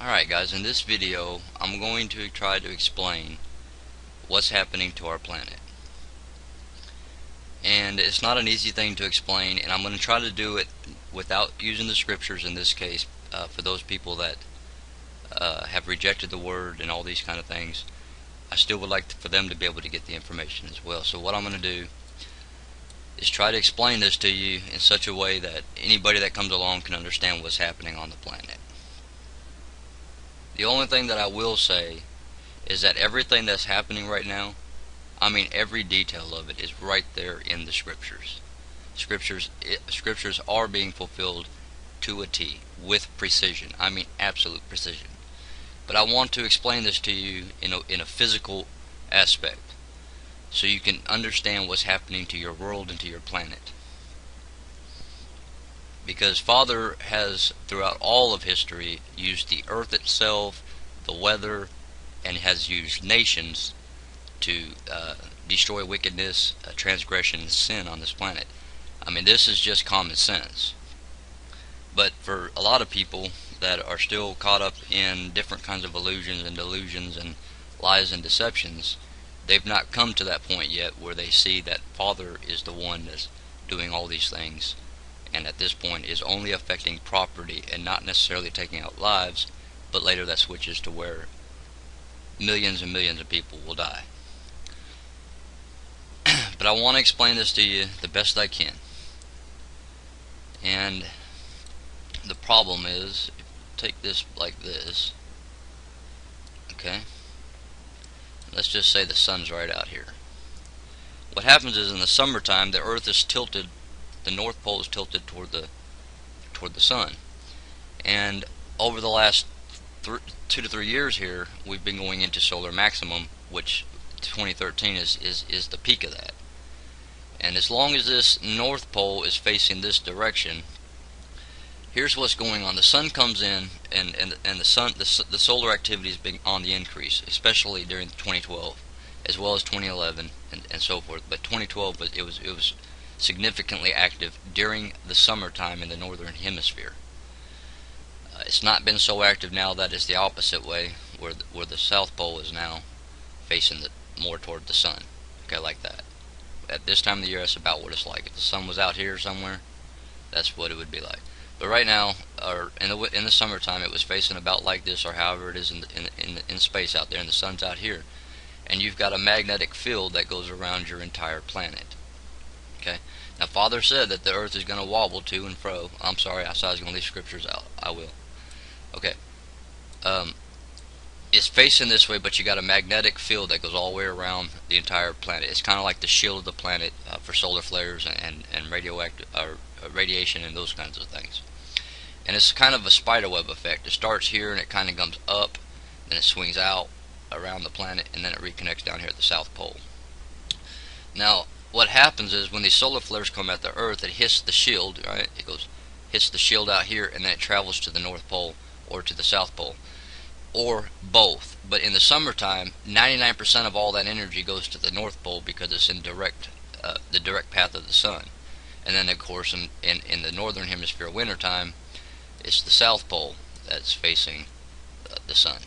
Alright guys, in this video I'm going to try to explain what's happening to our planet. And it's not an easy thing to explain, and I'm going to try to do it without using the scriptures in this case, for those people that have rejected the word and all these kind of things. I still would like for them to be able to get the information as well. So what I'm going to do is try to explain this to you in such a way that anybody that comes along can understand what's happening on the planet. The only thing that I will say is that everything that's happening right now, I mean every detail of it, is right there in the scriptures. Scriptures are being fulfilled to a T, with precision. I mean absolute precision. But I want to explain this to you in a physical aspect, so you can understand what's happening to your world and to your planet. Because Father has, throughout all of history, used the earth itself, the weather, and has used nations to destroy wickedness, transgression, and sin on this planet. I mean, this is just common sense. But for a lot of people that are still caught up in different kinds of illusions and delusions and lies and deceptions, they've not come to that point yet where they see that Father is the one that's doing all these things, and at this point is only affecting property and not necessarily taking out lives, but later that switches to where millions and millions of people will die. But I want to explain this to you the best I can. And the problem is, take this like this, okay? Let's just say the sun's right out here. What happens is, in the summertime, the earth is tilted, the North Pole is tilted toward the sun. And over the last 2 to 3 years here, we've been going into solar maximum, which 2013 is the peak of that. And as long as this North Pole is facing this direction, here's what's going on. The sun comes in, and the solar activity has been on the increase, especially during 2012, as well as 2011 and so forth. But 2012, it was significantly active during the summertime in the northern hemisphere. It's not been so active now. That is the opposite way, where the South Pole is now facing more toward the sun. Okay, like that. At this time of the year, that's about what it's like. If the sun was out here somewhere, that's what it would be like. But right now, or in the summertime, it was facing about like this, or however it is in space out there, and the sun's out here, and you've got a magnetic field that goes around your entire planet. Okay. Now, Father said that the Earth is going to wobble to and fro. I'm sorry, I said I was going to leave scriptures out. I will. Okay. It's facing this way, but you got a magnetic field that goes all the way around the entire planet. It's kind of like the shield of the planet for solar flares and radioactive radiation and those kinds of things. And it's kind of a spiderweb effect. It starts here and it kind of comes up, then it swings out around the planet, and then it reconnects down here at the South Pole. Now, what happens is, when these solar flares come at the Earth, it hits the shield, right? Hits the shield out here, and then it travels to the North Pole or to the South Pole, or both. But in the summertime, 99% of all that energy goes to the North Pole because it's in the direct path of the sun. And then, of course, in the northern hemisphere wintertime, it's the South Pole that's facing the sun,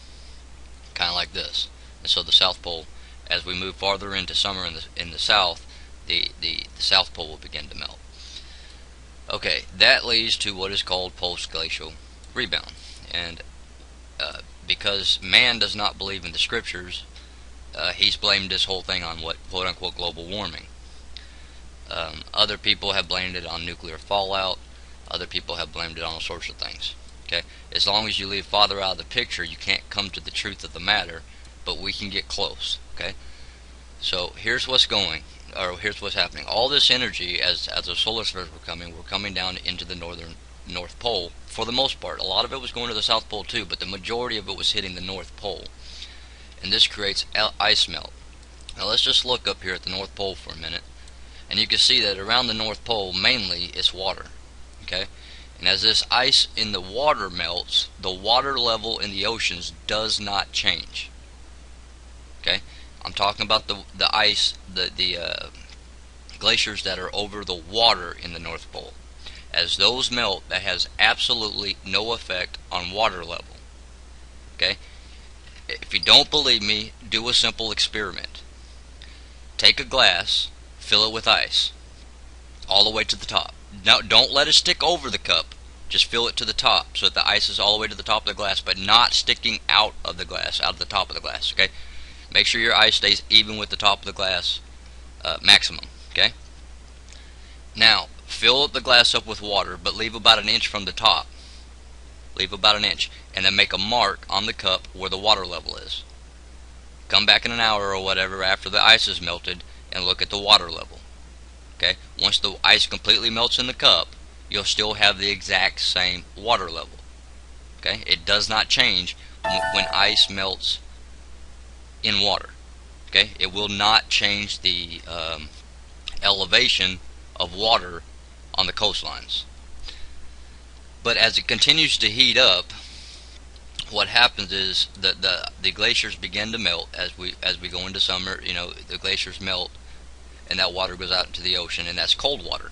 kind of like this. And so the South Pole, as we move farther into summer in the south, the South Pole will begin to melt. Okay, that leads to what is called post-glacial rebound. And because man does not believe in the scriptures, he's blamed this whole thing on what quote-unquote global warming. Other people have blamed it on nuclear fallout. Other people have blamed it on all sorts of things. Okay, as long as you leave Father out of the picture, you can't come to the truth of the matter, but we can get close. Okay, so here's what's here's what's happening. All this energy, as the solar flares were coming down into the North Pole for the most part. A lot of it was going to the South Pole too, but the majority of it was hitting the North Pole, and this creates ice melt. Now let's just look up here at the North Pole for a minute, and you can see that around the North Pole mainly it's water. Okay, and as this ice in the water melts, the water level in the oceans does not change. Okay, I'm talking about the ice, the glaciers that are over the water in the North Pole. As those melt, that has absolutely no effect on water level. Okay? If you don't believe me, do a simple experiment. Take a glass, fill it with ice, all the way to the top. Now, don't let it stick over the cup. Just fill it to the top so that the ice is all the way to the top of the glass, but not sticking out of the glass, out of the top of the glass. Okay? Make sure your ice stays even with the top of the glass, maximum. Okay? Now, fill the glass up with water, but leave about an inch from the top. Leave about an inch, and then make a mark on the cup where the water level is. Come back in an hour or whatever after the ice is melted and look at the water level. Okay? Once the ice completely melts in the cup, you'll still have the exact same water level. Okay? It does not change when ice melts in water. Okay? It will not change the elevation of water on the coastlines. But as it continues to heat up, what happens is that the glaciers begin to melt as we go into summer. You know, the glaciers melt, and that water goes out into the ocean, and that's cold water.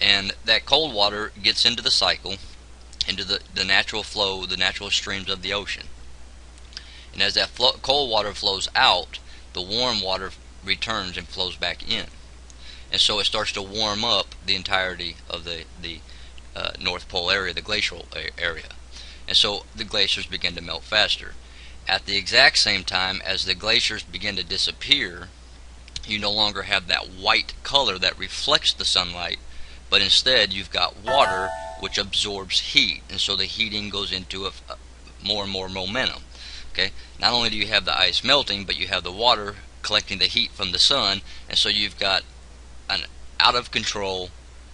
And that cold water gets into the cycle, into the natural flow, the natural streams of the ocean. And as that cold water flows out, the warm water returns and flows back in. And so it starts to warm up the entirety of the North Pole area, the glacial area. And so the glaciers begin to melt faster. At the exact same time as the glaciers begin to disappear, you no longer have that white color that reflects the sunlight, but instead you've got water which absorbs heat, and so the heating goes into more and more momentum. Okay? Not only do you have the ice melting, but you have the water collecting the heat from the sun, and so you've got an out of control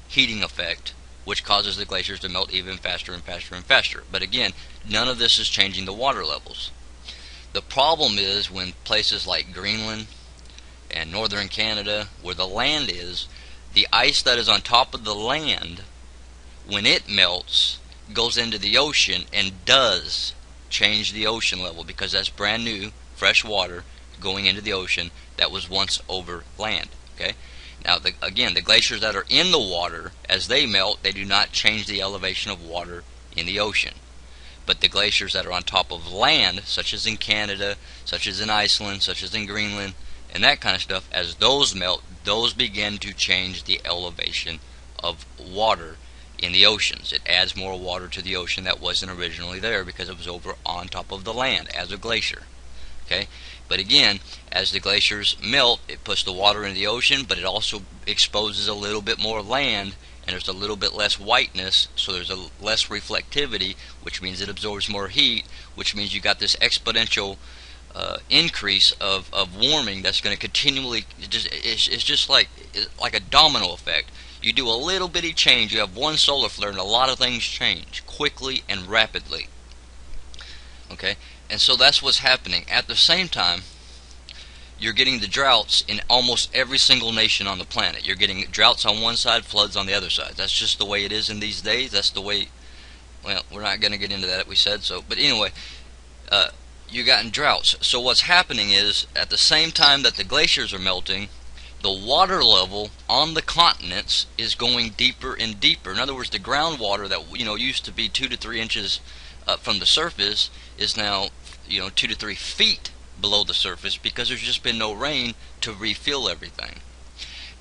heating effect which causes the glaciers to melt even faster and faster and faster. But again, none of this is changing the water levels. The problem is when places like Greenland and northern Canada, where the land is, the ice that is on top of the land, when it melts, goes into the ocean and does change the ocean level, because that's brand new, fresh water going into the ocean that was once over land. Okay? Now, again, the glaciers that are in the water, as they melt, they do not change the elevation of water in the ocean. But the glaciers that are on top of land, such as in Canada, such as in Iceland, such as in Greenland, and that kind of stuff, as those melt, those begin to change the elevation of water in the oceans. It adds more water to the ocean that wasn't originally there because it was over on top of the land as a glacier. Okay? But again, as the glaciers melt, it puts the water in the ocean, but it also exposes a little bit more land, and there's a little bit less whiteness, so there's a less reflectivity, which means it absorbs more heat, which means you got this exponential increase of warming that's going to continually, it's just like a domino effect. You do a little bitty change, you have one solar flare, and a lot of things change quickly and rapidly. Okay? And so that's what's happening. At the same time, you're getting the droughts in almost every single nation on the planet. You're getting droughts on one side, floods on the other side. That's just the way it is in these days. That's the way, well, we're not going to get into that, we said so. But anyway, you've gotten droughts. So what's happening is, at the same time that the glaciers are melting, the water level on the continents is going deeper and deeper. In other words, the groundwater that used to be 2 to 3 inches from the surface is now 2 to 3 feet below the surface, because there's just been no rain to refill everything.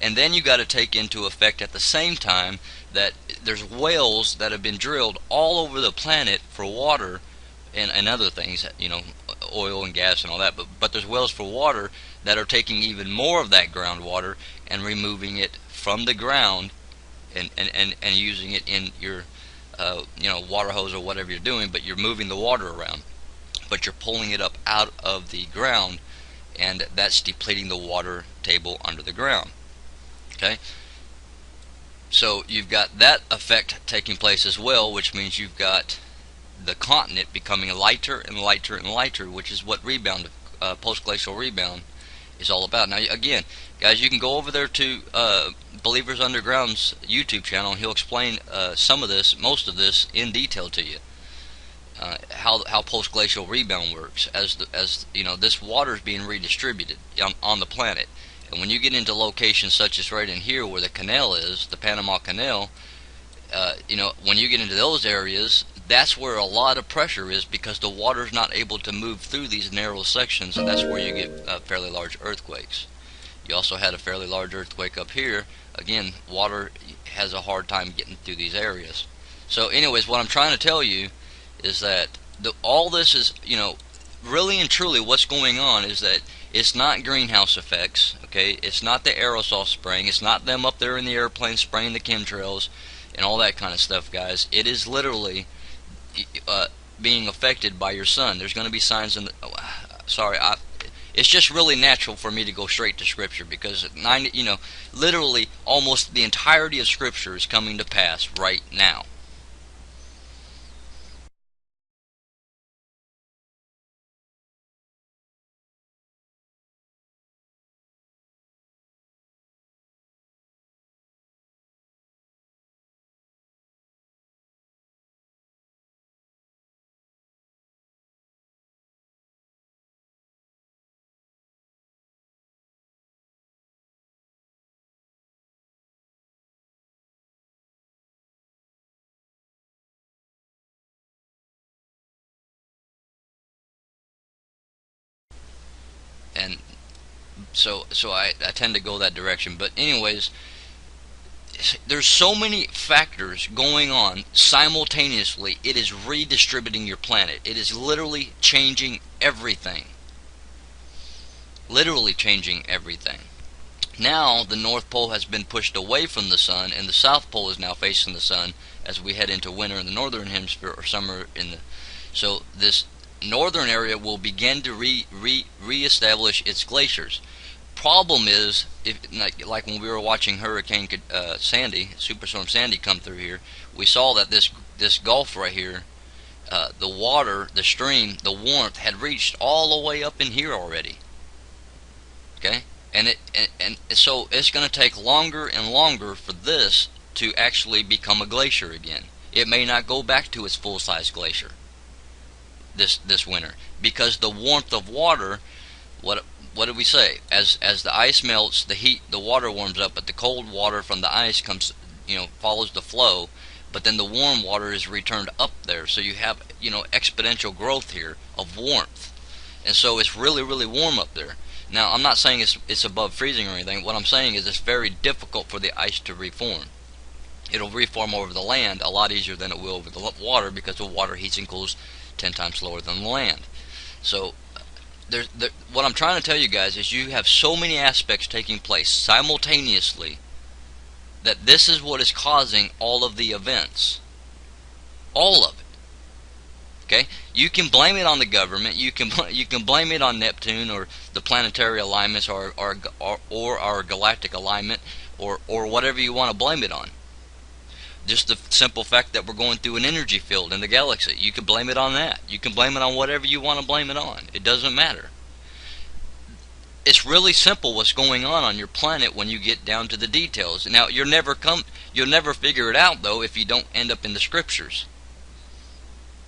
And then you got to take into effect at the same time that there's wells that have been drilled all over the planet for water and other things, oil and gas and all that, but there's wells for water that are taking even more of that groundwater and removing it from the ground and using it in your water hose or whatever you're doing, but you're moving the water around, but you're pulling it up out of the ground, and that's depleting the water table under the ground. Okay? So you've got that effect taking place as well, which means you've got the continent becoming lighter and lighter and lighter, which is what rebound, post-glacial rebound, is all about. Now, again, guys, you can go over there to Believers Underground's YouTube channel, and he'll explain some of this, most of this, in detail to you. How post-glacial rebound works, as this water is being redistributed on the planet. And when you get into locations such as right in here where the canal is, the Panama Canal, when you get into those areas, that's where a lot of pressure is, because the water's not able to move through these narrow sections, and that's where you get fairly large earthquakes. You also had a fairly large earthquake up here. Again, water has a hard time getting through these areas. So anyways, what I'm trying to tell you is that all this is, really and truly what's going on is that it's not greenhouse effects, okay? It's not the aerosol spraying. It's not them up there in the airplane spraying the chemtrails and all that kind of stuff, guys. It is literally being affected by your sun. There's going to be signs in the... it's just really natural for me to go straight to Scripture, because literally almost the entirety of Scripture is coming to pass right now. And so I tend to go that direction. But anyways, there's so many factors going on simultaneously. It is redistributing your planet. It is literally changing everything. Literally changing everything. Now the North Pole has been pushed away from the sun, and the South Pole is now facing the sun as we head into winter in the northern hemisphere, or summer in the... So this northern area will begin to reestablish its glaciers. Problem is, like when we were watching Hurricane Sandy, Superstorm Sandy, come through here, we saw that this gulf right here, the water, the stream, the warmth had reached all the way up in here already. Okay, and so it's going to take longer and longer for this to actually become a glacier again. It may not go back to its full-size glacier this winter, because the warmth of water, what did we say? As the ice melts, the water warms up, but the cold water from the ice comes, follows the flow, but then the warm water is returned up there. So you have, exponential growth here of warmth, and so it's really, really warm up there. Now, I'm not saying it's above freezing or anything. What I'm saying is it's very difficult for the ice to reform. It'll reform over the land a lot easier than it will over the water, because the water heats and cools 10 times slower than the land. So what I'm trying to tell you guys is you have so many aspects taking place simultaneously that this is what is causing all of the events. All of it. Okay? You can blame it on the government, you can blame it on Neptune or the planetary alignments, or our galactic alignment, or whatever you want to blame it on. Just the simple fact that we're going through an energy field in the galaxy, you can blame it on that. You can blame it on whatever you want to blame it on. It doesn't matter. It's really simple what's going on your planet when you get down to the details. Now, you'll never figure it out, though, if you don't end up in the Scriptures.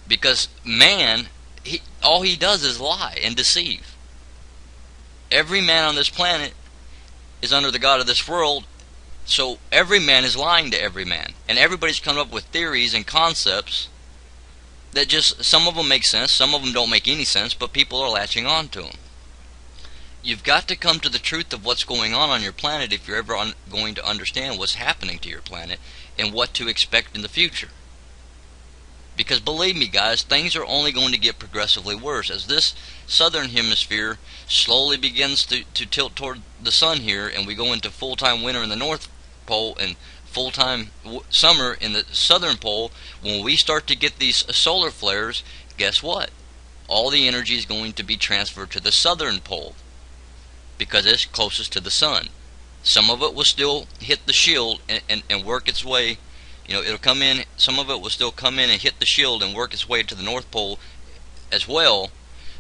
Because man, all he does is lie and deceive. Every man on this planet is under the god of this world, so every man is lying to every man. And everybody's come up with theories and concepts that just, some of them make sense, some of them don't make any sense, but people are latching on to them. You've got to come to the truth of what's going on your planet if you're ever going to understand what's happening to your planet and what to expect in the future. Because believe me, guys, things are only going to get progressively worse as this southern hemisphere slowly begins to tilt toward the sun here, and we go into full-time winter in the North Pole and full-time summer in the southern pole. When we start to get these solar flares, guess what? All the energy is going to be transferred to the southern pole because it's closest to the sun. Some of it will still hit the shield and work its way. It'll come in, some of it will still come in and hit the shield and work its way to the North Pole as well,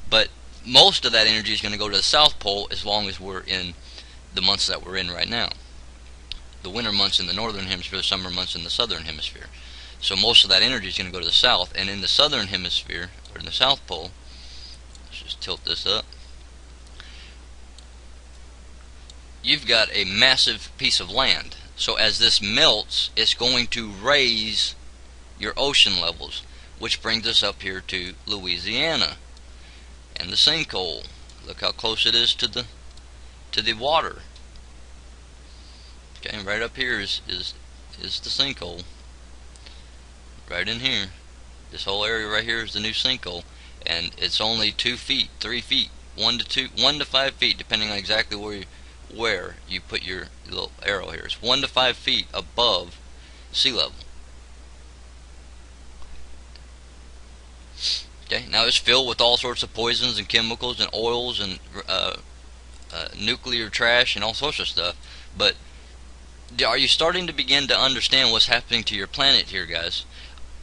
but most of that energy is going to go to the South Pole as long as we're in the months that we're in right now. The winter months in the northern hemisphere, the summer months in the southern hemisphere. So most of that energy is going to go to the south, and in the southern hemisphere, or in the South Pole, let's just tilt this up, you've got a massive piece of land. So as this melts, it's going to raise your ocean levels, which brings us up here to Louisiana and the sinkhole. Look how close it is to the water. Okay, right up here is the sinkhole. Right in here. This whole area right here is the new sinkhole, and it's only 2 feet, 3 feet, 1 to 5 feet, depending on exactly where you put your little arrow here. It's 1 to 5 feet above sea level. Okay, now it's filled with all sorts of poisons and chemicals and oils and nuclear trash and all sorts of stuff. But are you starting to begin to understand what's happening to your planet here, guys?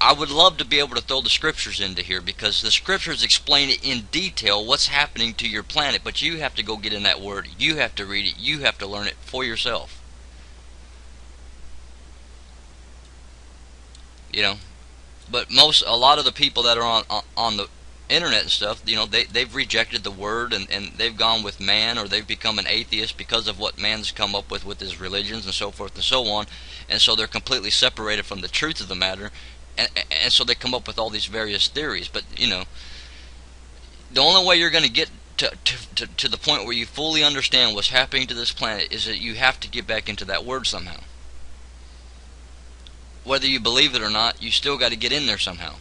I would love to be able to throw the scriptures into here, because the scriptures explain it in detail what's happening to your planet, but you have to go get in that word. You have to read it. You have to learn it for yourself. You know, but a lot of the people that are on the internet and stuff, you know, they've rejected the word, and they've gone with man, or they've become an atheist because of what man's come up with his religions and so forth and so on, and so they're completely separated from the truth of the matter. And so they come up with all these various theories. But, you know, the only way you're going to get to the point where you fully understand what's happening to this planet is that you have to get back into that word somehow. Whether you believe it or not, you still got to get in there somehow.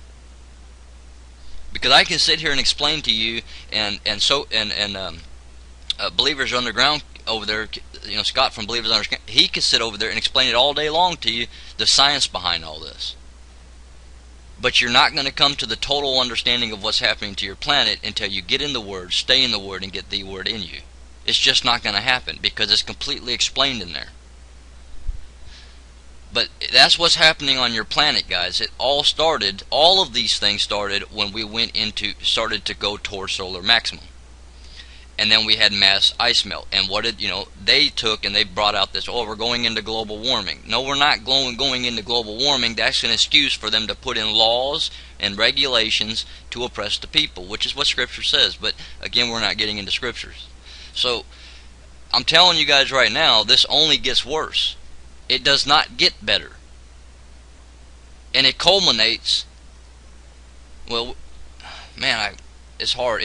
Because I can sit here and explain to you, and Believers Underground over there, you know, Scott from Believers Underground, he can sit over there and explain it all day long to you, the science behind all this. But you're not going to come to the total understanding of what's happening to your planet until you get in the Word, stay in the Word, and get the Word in you. It's just not going to happen, because it's completely explained in there. But that's what's happening on your planet, guys. It all of these things started when we started to go towards solar maximum. And then we had mass ice melt. And what did, they took and they brought out this, we're going into global warming. No, we're not going into global warming. That's an excuse for them to put in laws and regulations to oppress the people, which is what Scripture says. But again, we're not getting into Scriptures. So I'm telling you guys right now, this only gets worse. It does not get better. And it culminates, well, man, it's hard,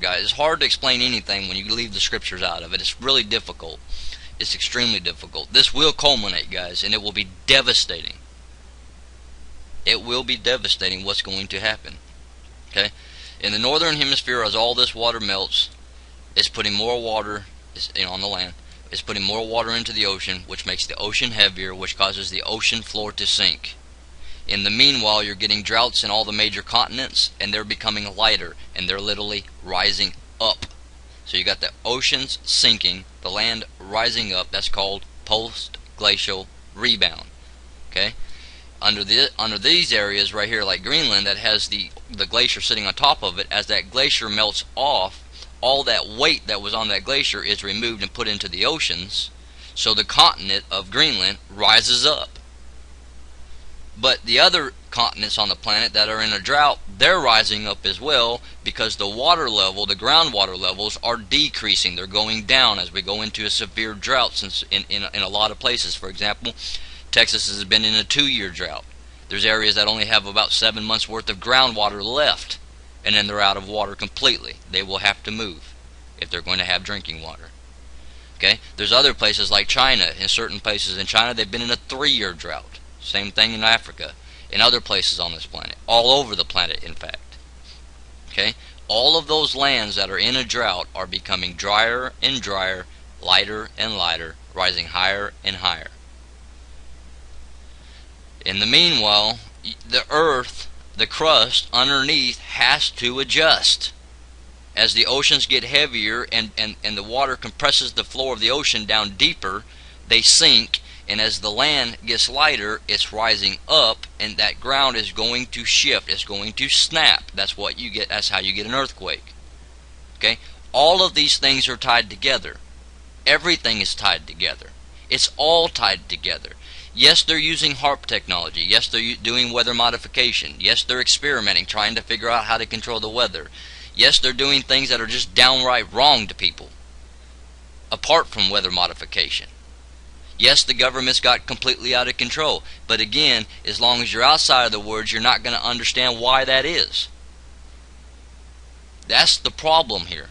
guys. It's hard to explain anything when you leave the Scriptures out of it. It's really difficult. It's extremely difficult. This will culminate, guys, and it will be devastating. It will be devastating what's going to happen. Okay? In the northern hemisphere, as all this water melts, it's putting more water on the land. It's putting more water into the ocean, which makes the ocean heavier, which causes the ocean floor to sink. In the meanwhile, you're getting droughts in all the major continents, and they're becoming lighter, and they're literally rising up. So you got the oceans sinking, the land rising up. That's called post-glacial rebound. Okay? Under these areas right here, like Greenland, that has the glacier sitting on top of it, as that glacier melts off, all that weight that was on that glacier is removed and put into the oceans, so the continent of Greenland rises up. But the other continents on the planet that are in a drought, they're rising up as well, because the water level, the groundwater levels, are decreasing. They're going down as we go into a severe drought in a lot of places. For example, Texas has been in a 2-year drought. There's areas that only have about 7 months worth of groundwater left, and then they're out of water completely. They will have to move if they're going to have drinking water. Okay? There's other places like China. In certain places in China, they've been in a 3-year drought. Same thing in Africa, in other places on this planet, all over the planet, in fact. Okay? All of those lands that are in a drought are becoming drier and drier, lighter and lighter, rising higher and higher. In the meanwhile, the earth, the crust underneath, has to adjust. As the oceans get heavier and the water compresses the floor of the ocean down deeper, they sink. And as the land gets lighter, it's rising up, and that ground is going to shift. It's going to snap. That's what you get. That's how you get an earthquake. Okay? All of these things are tied together. Everything is tied together. It's all tied together. Yes, they're using HAARP technology. Yes, they're doing weather modification. Yes, they're experimenting, trying to figure out how to control the weather. Yes, they're doing things that are just downright wrong to people, apart from weather modification. Yes, the government's got completely out of control, but again, as long as you're outside of the words, you're not going to understand why that is. That's the problem here,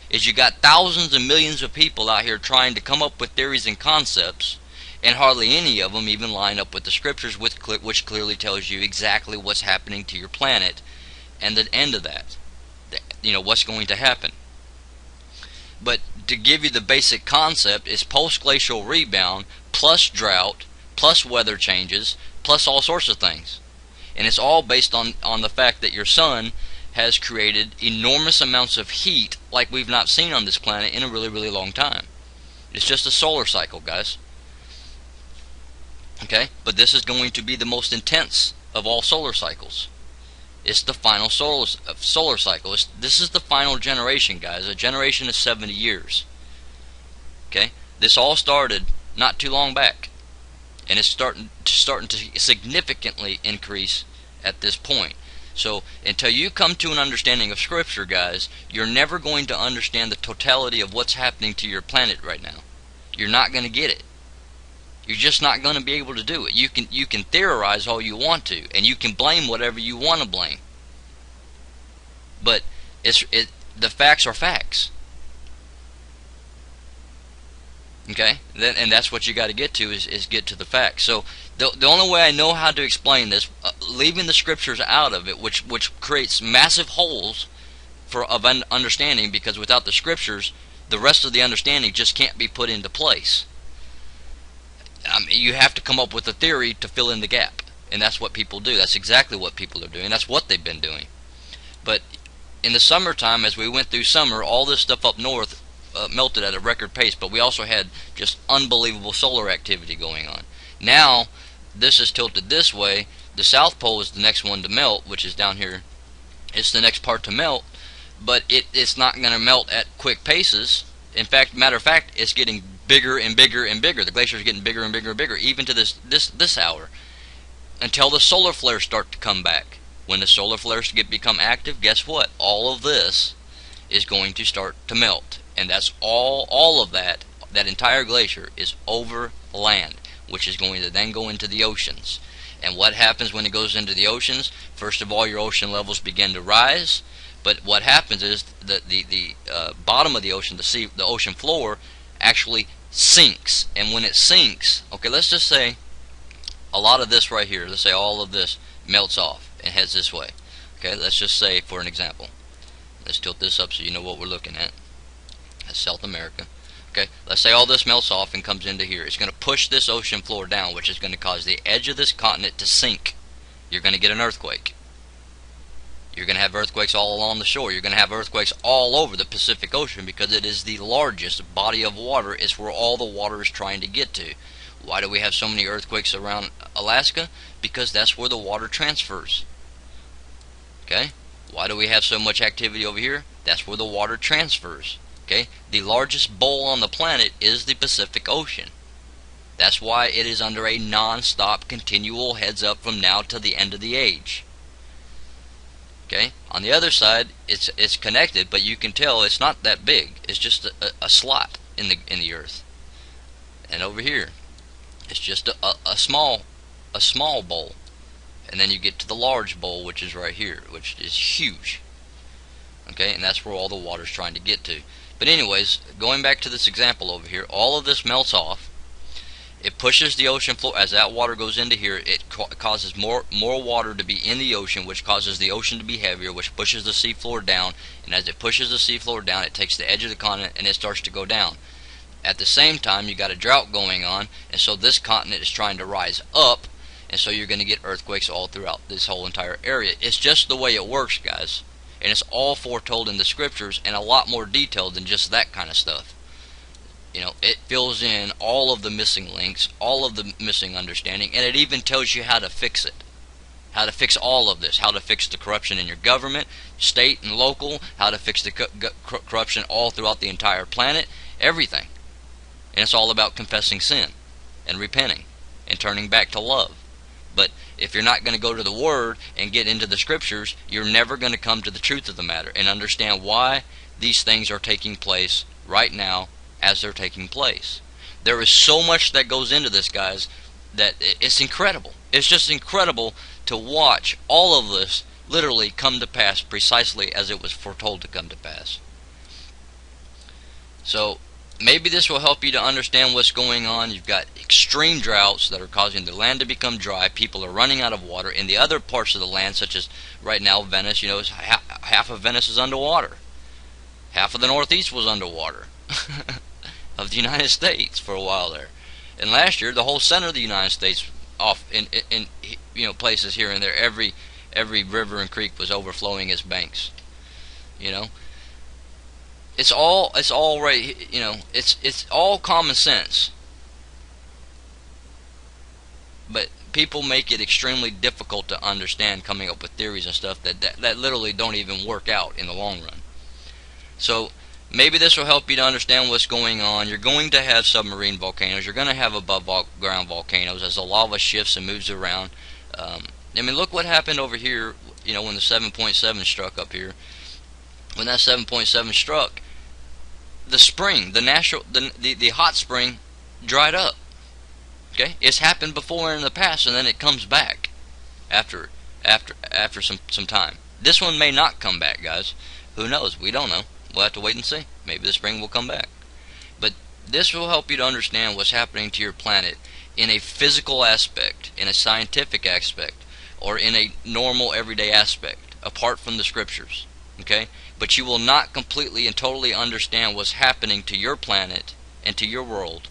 is you got thousands and millions of people out here trying to come up with theories and concepts, and hardly any of them even line up with the scriptures, which clearly tells you exactly what's happening to your planet and the end of that. You know, what's going to happen. But to give you the basic concept, is post-glacial rebound plus drought plus weather changes plus all sorts of things. And it's all based on the fact that your sun has created enormous amounts of heat like we've not seen on this planet in a really, really long time. It's just a solar cycle, guys. Okay? But this is going to be the most intense of all solar cycles. It's the final solar cycle. This is the final generation, guys. A generation is 70 years. Okay? This all started not too long back. And it's starting to significantly increase at this point. So until you come to an understanding of Scripture, guys, you're never going to understand the totality of what's happening to your planet right now. You're not going to get it. You're just not going to be able to do it. You can theorize all you want to, and you can blame whatever you want to blame. But the facts are facts. Okay, and that's what you got to get to is get to the facts. So the only way I know how to explain this, leaving the scriptures out of it, which creates massive holes of understanding, because without the scriptures, the rest of the understanding just can't be put into place. You have to come up with a theory to fill in the gap, and that's what people do. That's exactly what people are doing. That's what they've been doing. But in the summertime, as we went through summer, all this stuff up north melted at a record pace, but we also had just unbelievable solar activity going on. Now, this is tilted this way. The South Pole is the next one to melt, which is down here. It's the next part to melt, but it's not going to melt at quick paces. In fact, matter of fact, it's getting bigger and bigger and bigger. The glaciers are getting bigger and bigger and bigger, even to this hour, until the solar flares start to come back. When the solar flares become active, guess what? All of this is going to start to melt, and that's all of that entire glacier is over land, which is going to then go into the oceans. And what happens when it goes into the oceans? First of all, your ocean levels begin to rise, but what happens is the bottom of the ocean, the ocean floor, actually sinks. And when it sinks, okay, let's just say a lot of this right here, let's say all of this melts off and heads this way. Okay, let's just say, for an example, let's tilt this up so you know what we're looking at. That's South America. Okay, let's say all this melts off and comes into here. It's going to push this ocean floor down, which is going to cause the edge of this continent to sink. You're going to get an earthquake. You're going to have earthquakes all along the shore. You're going to have earthquakes all over the Pacific Ocean, because it is the largest body of water. It's where all the water is trying to get to. Why do we have so many earthquakes around Alaska? Because that's where the water transfers. Okay? Why do we have so much activity over here? That's where the water transfers. Okay? The largest bowl on the planet is the Pacific Ocean. That's why it is under a non-stop, continual heads up from now to the end of the age. Okay? On the other side, it's connected, but you can tell it's not that big. It's just a slot in the earth. And over here, it's just a small bowl. And then you get to the large bowl, which is right here, which is huge. Okay? And that's where all the water's trying to get to. But anyways, going back to this example over here, all of this melts off. It pushes the ocean floor. As that water goes into here, it causes more water to be in the ocean, which causes the ocean to be heavier, which pushes the seafloor down. And as it pushes the seafloor down, it takes the edge of the continent and it starts to go down. At the same time, you got a drought going on, and so this continent is trying to rise up, and so you're going to get earthquakes all throughout this whole entire area. It's just the way it works, guys. And it's all foretold in the scriptures, and a lot more detailed than just that kind of stuff. You know, it fills in all of the missing links, all of the missing understanding, and it even tells you how to fix it. How to fix all of this. How to fix the corruption in your government, state and local. How to fix the corruption all throughout the entire planet. Everything. And it's all about confessing sin and repenting and turning back to love. But if you're not going to go to the Word and get into the Scriptures, you're never going to come to the truth of the matter and understand why these things are taking place right now as they're taking place. There is so much that goes into this, guys, that it's incredible. It's just incredible to watch all of this literally come to pass precisely as it was foretold to come to pass. So maybe this will help you to understand what's going on. You've got extreme droughts that are causing the land to become dry. People are running out of water. In the other parts of the land, such as right now Venice, half of Venice is underwater. Half of the Northeast was underwater of the United States for a while there. And last year, the whole center of the United States, off in places here and there, every river and creek was overflowing its banks. It's all right. It's all common sense. But people make it extremely difficult to understand, coming up with theories and stuff that literally don't even work out in the long run. So maybe this will help you to understand what's going on. You're going to have submarine volcanoes. You're going to have above ground volcanoes as the lava shifts and moves around. Look what happened over here. When the 7.7 struck up here. When that 7.7 struck, the spring, the hot spring, dried up. Okay, it's happened before in the past, and then it comes back after some time. This one may not come back, guys. Who knows? We don't know. We'll have to wait and see. Maybe the spring will come back. But this will help you to understand what's happening to your planet in a physical aspect, in a scientific aspect, or in a normal everyday aspect, apart from the scriptures. Okay? But you will not completely and totally understand what's happening to your planet and to your world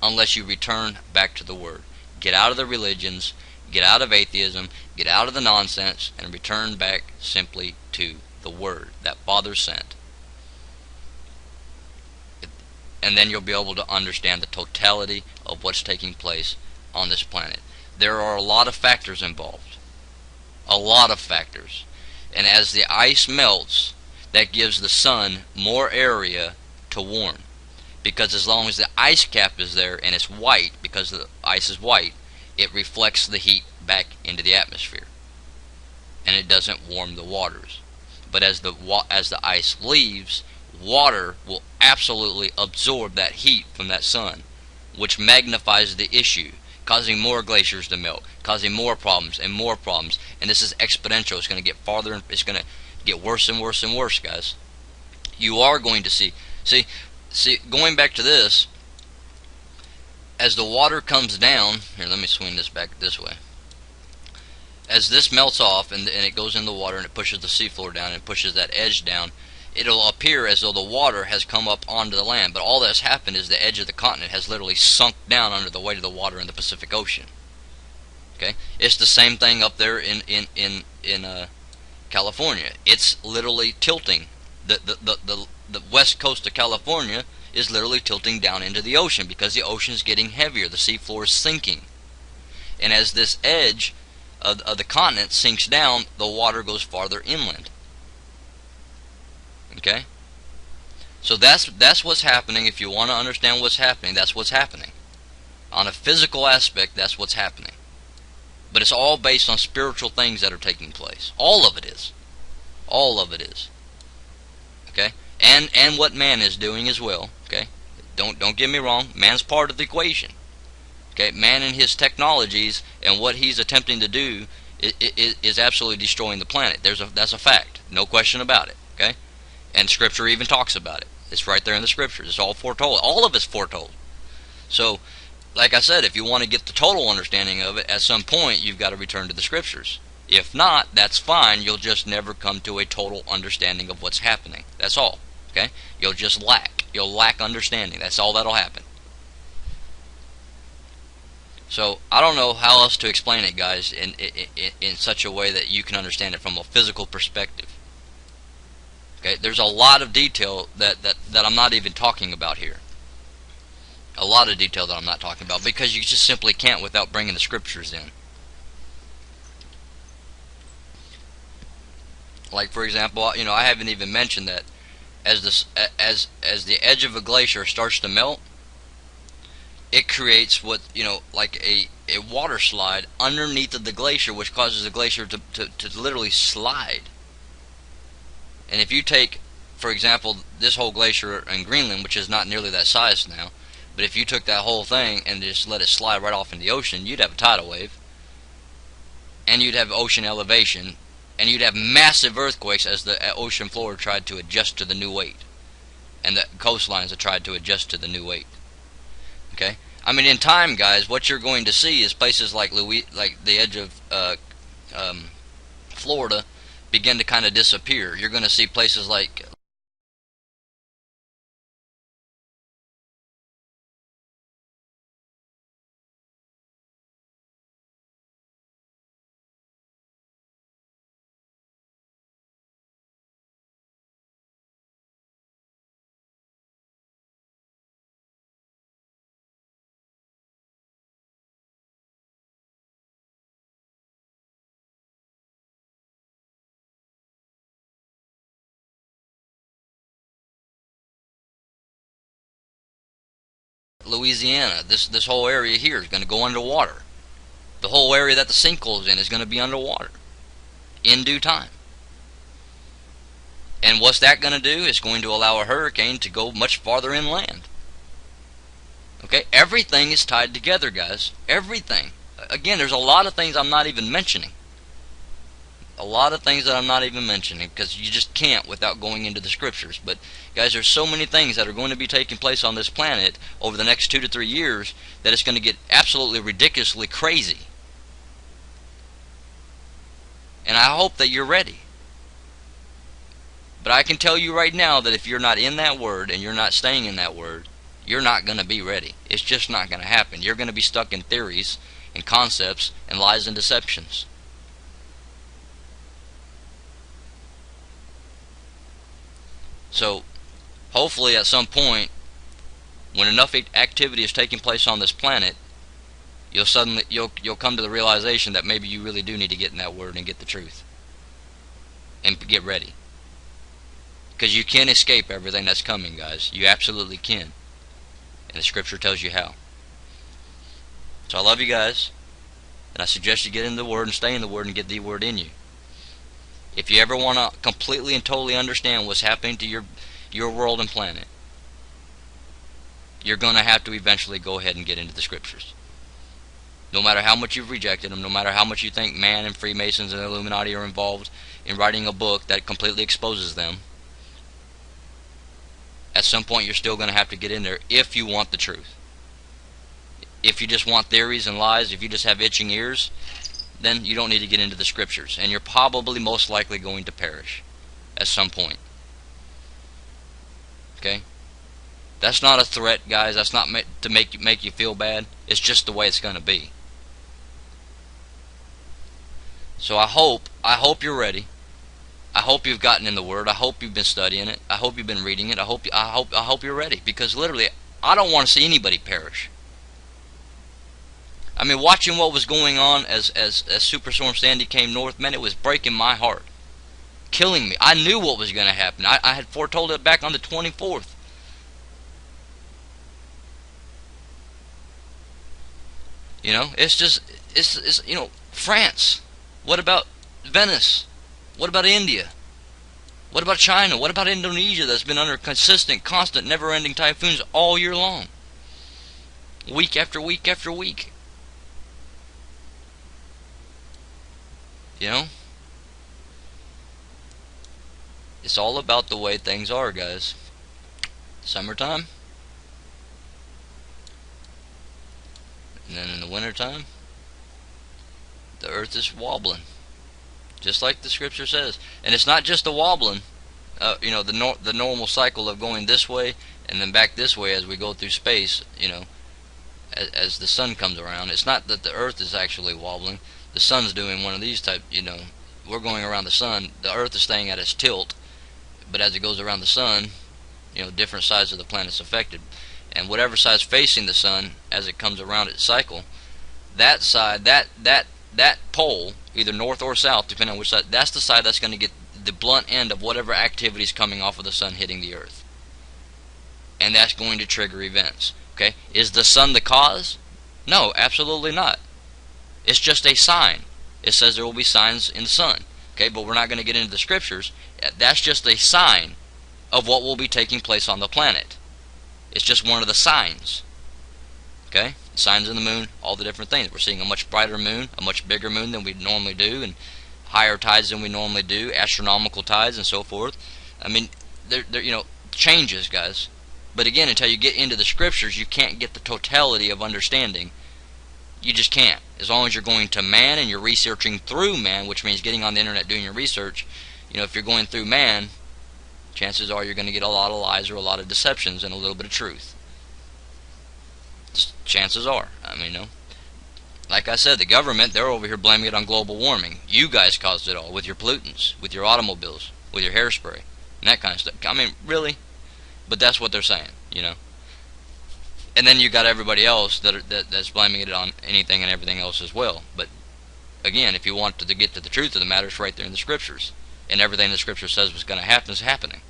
unless you return back to the Word. Get out of the religions, get out of atheism, get out of the nonsense, and return back simply to the Word that Father sent. And then you'll be able to understand the totality of what's taking place on this planet. There are a lot of factors involved. A lot of factors. And as the ice melts, that gives the sun more area to warm. Because as long as the ice cap is there and it's white, because the ice is white, it reflects the heat back into the atmosphere. And it doesn't warm the waters. But as the ice leaves, water will absolutely absorb that heat from that sun, which magnifies the issue, causing more glaciers to melt, causing more problems and more problems. And this is exponential. It's going to get farther, and it's going to get worse and worse and worse, guys. You are going to see, going back to this, as the water comes down, here, let me swing this back this way. As this melts off and it goes in the water and it pushes the seafloor down and it pushes that edge down, it'll appear as though the water has come up onto the land. But all that's happened is the edge of the continent has literally sunk down under the weight of the water in the Pacific Ocean. Okay, it's the same thing up there in California. It's literally tilting. The west coast of California is literally tilting down into the ocean because the ocean is getting heavier. The seafloor is sinking, and as this edge of the continent sinks down, the water goes farther inland. Okay, so that's what's happening. If you want to understand what's happening, that's what's happening. On a physical aspect, that's what's happening. But it's all based on spiritual things that are taking place. All of it is. All of it is. Okay, and what man is doing as well. Okay, don't get me wrong. Man's part of the equation. Okay, man and his technologies and what he's attempting to do is absolutely destroying the planet. That's a fact. No question about it. Okay, and Scripture even talks about it. It's right there in the Scriptures. It's all foretold. All of it's foretold. So, like I said, if you want to get the total understanding of it, at some point you've got to return to the Scriptures. If not, that's fine. You'll just never come to a total understanding of what's happening. That's all. Okay? You'll just lack. You'll lack understanding. That's all that'll happen. So, I don't know how else to explain it, guys, in such a way that you can understand it from a physical perspective. Okay? There's a lot of detail that I'm not even talking about here. A lot of detail that I'm not talking about because you just simply can't without bringing the Scriptures in. Like, for example, I haven't even mentioned that as the edge of a glacier starts to melt, it creates what, like a water slide underneath of the glacier, which causes the glacier to literally slide. And if you take, for example, this whole glacier in Greenland, which is not nearly that size now, But if you took that whole thing and just let it slide right off in the ocean, you'd have a tidal wave, and you'd have ocean elevation, and you'd have massive earthquakes as the ocean floor tried to adjust to the new weight, and the coastlines have tried to adjust to the new weight. Okay, I mean, in time, guys, what you're going to see is places like the edge of Florida begin to kind of disappear. You're going to see places like Louisiana. This whole area here is going to go underwater. The whole area that the sinkhole is in is going to be underwater in due time. And what's that going to do? It's going to allow a hurricane to go much farther inland. Okay, everything is tied together, guys. Everything. Again, there's a lot of things I'm not even mentioning. A lot of things that I'm not even mentioning, because you just can't without going into the scriptures. But guys, there's so many things that are going to be taking place on this planet over the next 2 to 3 years that it's going to get absolutely ridiculously crazy. And I hope that you're ready. But I can tell you right now that if you're not in that word and you're not staying in that word, you're not going to be ready. It's just not going to happen. You're going to be stuck in theories and concepts and lies and deceptions. So hopefully at some point, when enough activity is taking place on this planet, you'll come to the realization that maybe you really do need to get in that word and get the truth and get ready. Because you can't escape everything that's coming, guys. You absolutely can. And the scripture tells you how. So I love you guys. And I suggest you get in the word and stay in the word and get the word in you. If you ever want to completely and totally understand what's happening to your world and planet, you're going to have to eventually go ahead and get into the scriptures. No matter how much you've rejected them, no matter how much you think man and Freemasons and Illuminati are involved in writing a book that completely exposes them, at some point you're still going to have to get in there if you want the truth. If you just want theories and lies, if you just have itching ears, then you don't need to get into the scriptures, and you're probably most likely going to perish at some point. Okay? That's not a threat, guys. That's not to make you feel bad. It's just the way it's going to be. So I hope you're ready. I hope you've gotten in the Word. I hope you've been studying it. I hope you've been reading it. I hope you're ready, because literally, I don't want to see anybody perish. I mean, watching what was going on as Superstorm Sandy came north, man, it was breaking my heart, killing me. I knew what was going to happen. I had foretold it back on the 24th. You know, it's you know, France. What about Venice? What about India? What about China? What about Indonesia that's been under consistent, constant, never-ending typhoons all year long? Week after week after week. You know? It's all about the way things are, guys. Summertime. And then in the wintertime, the earth is wobbling. Just like the scripture says. And it's not just the wobbling. You know, the normal cycle of going this way and then back this way as we go through space, you know, as the sun comes around. It's not that the earth is actually wobbling. The sun's doing one of these type, you know, we're going around the sun. The earth is staying at its tilt, but as it goes around the sun, you know, different sides of the planet's affected. And whatever side's facing the sun as it comes around its cycle, that side, that pole, either north or south, depending on which side, that's the side that's going to get the blunt end of whatever activity is coming off of the sun hitting the earth. And that's going to trigger events. Okay? Is the sun the cause? No, absolutely not. It's just a sign. It says there will be signs in the sun. Okay, but we're not going to get into the scriptures. That's just a sign of what will be taking place on the planet. It's just one of the signs. Okay, signs of the moon, all the different things. We're seeing a much brighter moon, a much bigger moon than we normally do, and higher tides than we normally do, astronomical tides, and so forth. I mean, they're changes, guys. But again, until you get into the scriptures, you can't get the totality of understanding. You just can't. As long as you're going to man and you're researching through man, which means getting on the internet doing your research, if you're going through man, chances are you're going to get a lot of lies or a lot of deceptions and a little bit of truth. Just chances are. I mean, like I said, the government, they're over here blaming it on global warming. You guys caused it all with your pollutants, with your automobiles, with your hairspray, and that kind of stuff. I mean, really? But that's what they're saying, And then you got everybody else that's blaming it on anything and everything else as well. But again, if you want to get to the truth of the matter, it's right there in the scriptures. And everything the scripture says was going to happen is happening.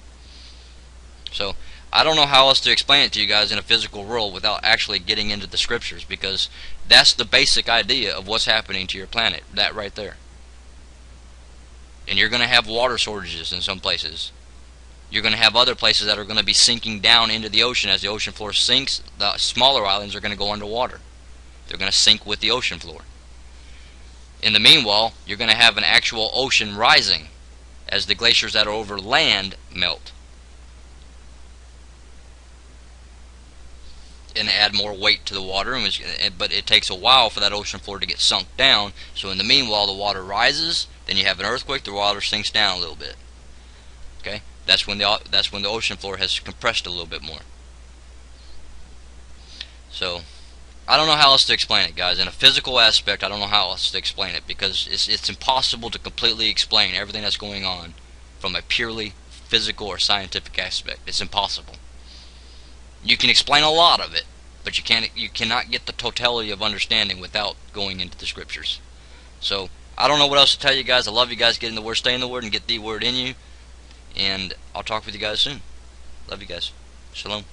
So I don't know how else to explain it to you guys in a physical world without actually getting into the scriptures, because that's the basic idea of what's happening to your planet, that right there. And you're going to have water shortages in some places. You're going to have other places that are going to be sinking down into the ocean. As the ocean floor sinks, the smaller islands are going to go underwater. They're going to sink with the ocean floor. In the meanwhile, you're going to have an actual ocean rising as the glaciers that are over land melt and add more weight to the water. But it takes a while for that ocean floor to get sunk down. So in the meanwhile, the water rises. Then you have an earthquake. The water sinks down a little bit. Okay. That's when the ocean floor has compressed a little bit more. So I don't know how else to explain it, guys. In a physical aspect, I don't know how else to explain it, because it's impossible to completely explain everything that's going on from a purely physical or scientific aspect. It's impossible. You can explain a lot of it, but you cannot get the totality of understanding without going into the scriptures. So I don't know what else to tell you guys. I love you guys. Get in the Word, stay in the Word, and get the Word in you. And I'll talk with you guys soon. Love you guys. Shalom.